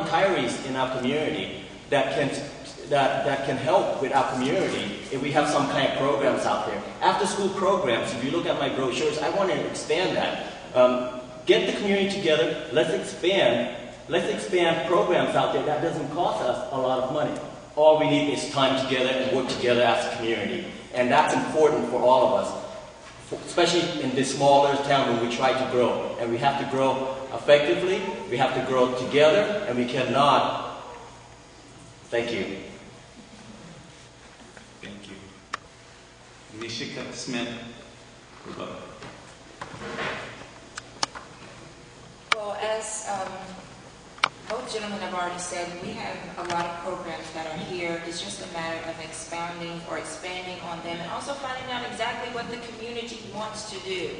retirees in our community that can help with our community if we have some kind of programs out there. After school programs, if you look at my brochures, I want to expand that. Get the community together, let's expand programs out there that doesn't cost us a lot of money. All we need is time together and work together as a community. And that's important for all of us, especially in this smaller town where we try to grow. And we have to grow effectively, we have to grow together, and we cannot. Thank you. Thank you. Nishika Smith. Well, as both gentlemen have already said, we have a lot of programs that are here. It's just a matter of expounding or expanding on them and also finding out exactly what the community wants to do.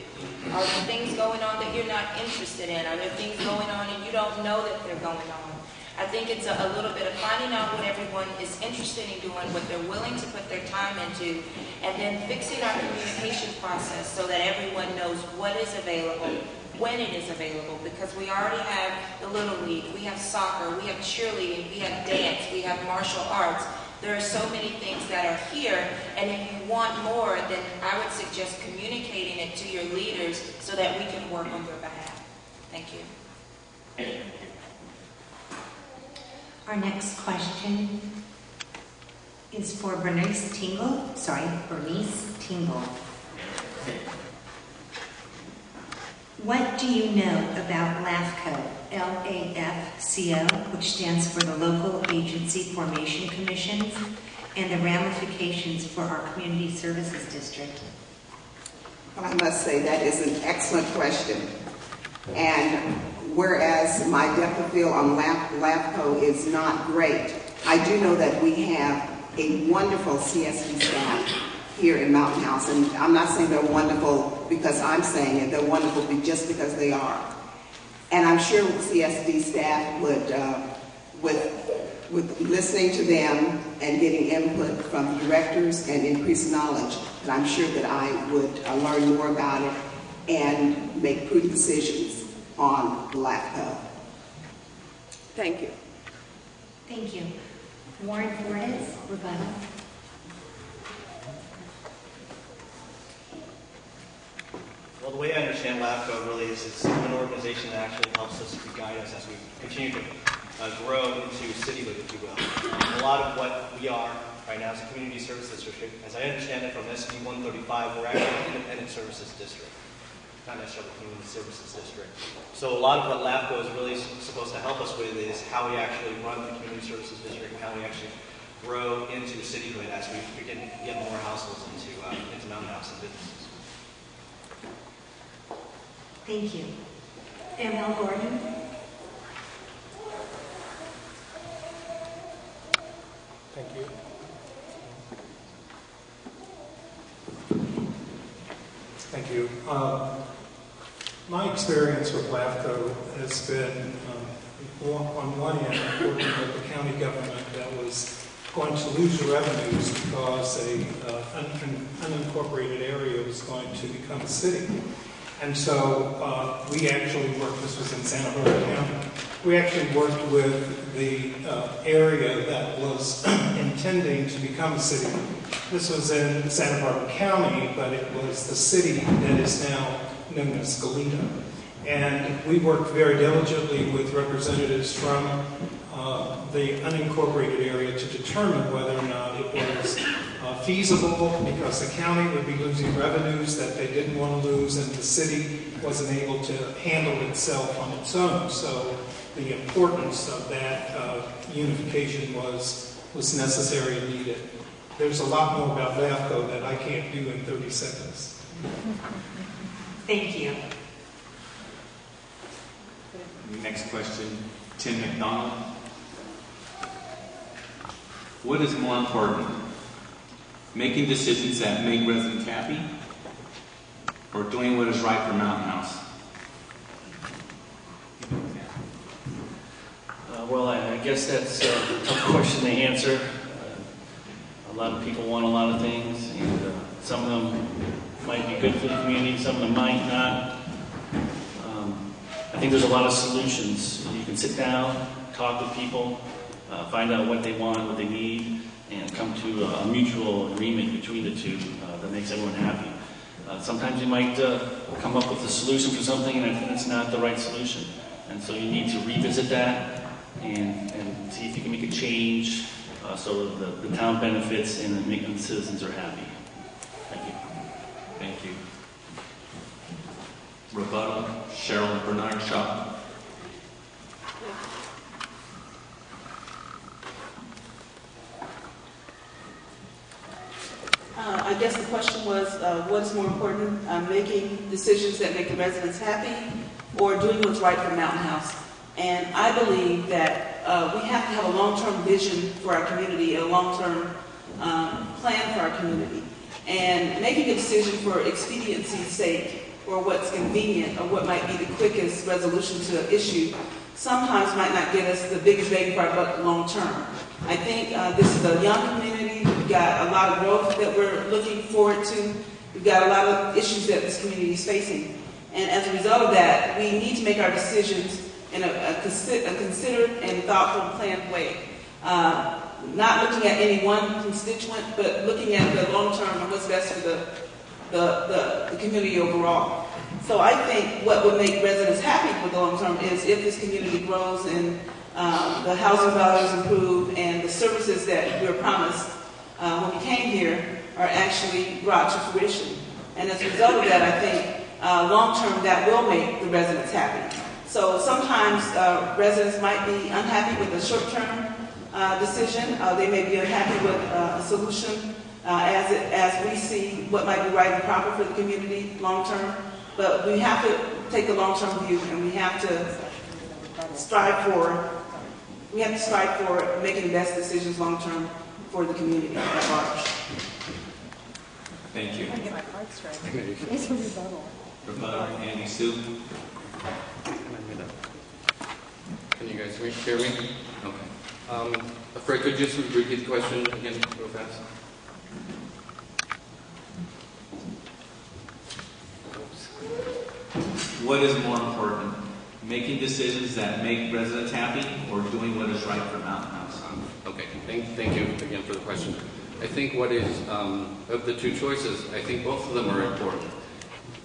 Are there things going on that you're not interested in? Are there things going on and you don't know that they're going on? I think it's a little bit of finding out what everyone is interested in doing, what they're willing to put their time into, and then fixing our communication process so that everyone knows what is available, when it is available, because we already have the Little League, we have soccer, we have cheerleading, we have dance, we have martial arts. There are so many things that are here, and if you want more, then I would suggest communicating it to your leaders so that we can work on your behalf. Thank you. Our next question is for Bernice Tingle. What do you know about LAFCO, L-A-F-C-O, which stands for the Local Agency Formation Commissions, and the ramifications for our Community Services District? Well, I must say that is an excellent question. And whereas my depth of field on LAFCO is not great, I do know that we have a wonderful CSD staff here in Mountain House. And I'm not saying they're wonderful because I'm saying it, they're wonderful just because they are. And I'm sure CSD staff would, with listening to them and getting input from the directors and increased knowledge, that I'm sure that I would learn more about it and make prudent decisions on LAFCO. Thank you. Thank you. Warren Fortes, rebuttal. Well, the way I understand LAFCO really is it's an organization that actually helps us to guide us as we continue to grow into cityhood, if you will. A lot of what we are right now is a community services district. As I understand it from SB 135, we're actually an independent services district, not necessarily a community services district. So a lot of what LAFCO is really supposed to help us with is how we actually run the community services district and how we actually grow into cityhood as we begin to get more households into Mountain House and businesses. Thank you. M.L. Gordon. Thank you. Thank you. My experience with LAFCO has been, on one end, working with the county government that was going to lose revenues because an unincorporated area was going to become a city. And so we actually worked, this was in Santa Barbara County, we actually worked with the area that was intending to become a city. This was in Santa Barbara County, but it was the city that is now known as Goleta. And we worked very diligently with representatives from the unincorporated area to determine whether or not it was feasible, because the county would be losing revenues that they didn't want to lose, and the city wasn't able to handle itself on its own. So the importance of that unification was necessary and needed. There's a lot more about LAFCO that I can't do in 30 seconds. Thank you. Next question, Tim McDonald. What is more important, making decisions that make residents happy, or doing what is right for Mountain House? Well, I guess that's a tough question to answer. A lot of people want a lot of things, and some of them might be good for the community, some of them might not. I think there's a lot of solutions. You can sit down, talk with people, find out what they want, what they need, and come to a mutual agreement between the two that makes everyone happy. Sometimes you might come up with a solution for something and it's not the right solution. And so you need to revisit that and see if you can make a change so the town benefits and the citizens are happy. Thank you. Thank you. Rebuttal, Cheryl Bernard Shaw. I guess the question was, what's more important, making decisions that make the residents happy or doing what's right for Mountain House? And I believe that we have to have a long-term vision for our community, a long-term plan for our community. And making a decision for expediency's sake or what's convenient or what might be the quickest resolution to an issue sometimes might not get us the biggest bang for our buck long-term. I think this is a young community. We've got a lot of growth that we're looking forward to. We've got a lot of issues that this community is facing. And as a result of that, we need to make our decisions in a considered and thoughtful, planned way. Not looking at any one constituent, but looking at the long term and what's best for the community overall. So I think what would make residents happy for the long term is if this community grows and the housing values improve and the services that we were promised when we came here are actually brought to fruition. And as a result of that, I think long term that will make the residents happy. So sometimes residents might be unhappy with a short term decision. They may be unhappy with a solution as we see what might be right and proper for the community long term. But we have to take a long term view, and we have to strive for making the best decisions long term for the community at large. Thank you. I get my card straight. It's a rebuttal. Rebuttal, Andy Sue. Can you guys hear me? Okay. Fred, could you just repeat the question again real fast? What is more important, making decisions that make residents happy or doing what is right for Mountain House? Okay, thank you again for the question. I think what is, of the two choices, I think both of them are important.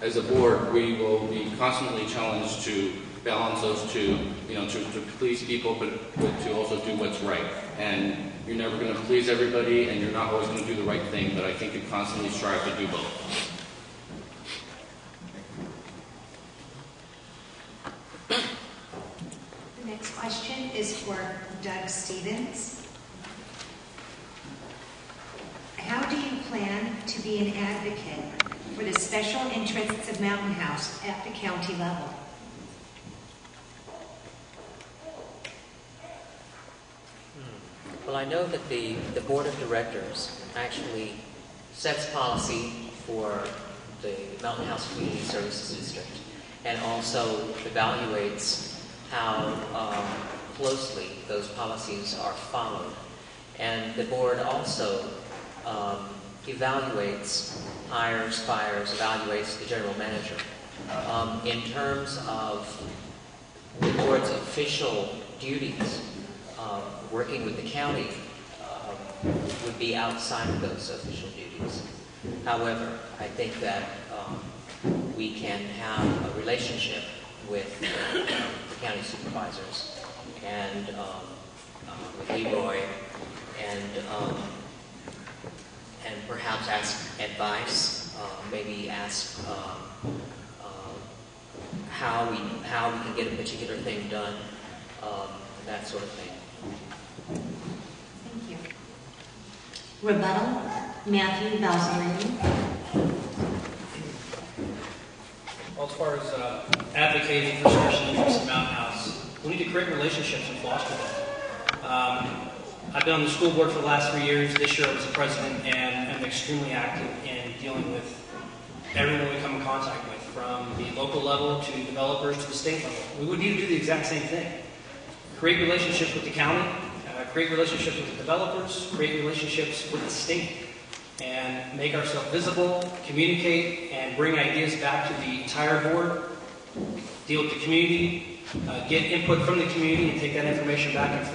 As a board, we will be constantly challenged to balance those two, to please people, but to also do what's right. And you're never going to please everybody, and you're not always going to do the right thing, but I think you constantly strive to do both. The next question is for Doug Stevens. How do you plan to be an advocate for the special interests of Mountain House at the county level? Well, I know that the Board of Directors actually sets policy for the Mountain House Community Services District and also evaluates how closely those policies are followed. And the board also evaluates, hires, fires, evaluates the general manager. In terms of the board's official duties, working with the county would be outside of those official duties. However, I think that we can have a relationship with the county supervisors and with Leroy and perhaps ask advice, maybe ask how we can get a particular thing done, that sort of thing. Thank you. Rebuttal, Matthew Balzerini. Well, as far as advocating for special interests in Mountain House, we need to create relationships and foster them. I've been on the school board for the last 3 years. This year I was the president, and I'm extremely active in dealing with everyone we come in contact with, from the local level to developers to the state level. We would need to do the exact same thing. Create relationships with the county, create relationships with the developers, create relationships with the state, and make ourselves visible, communicate, and bring ideas back to the entire board deal with the community, get input from the community, and take that information back and forth.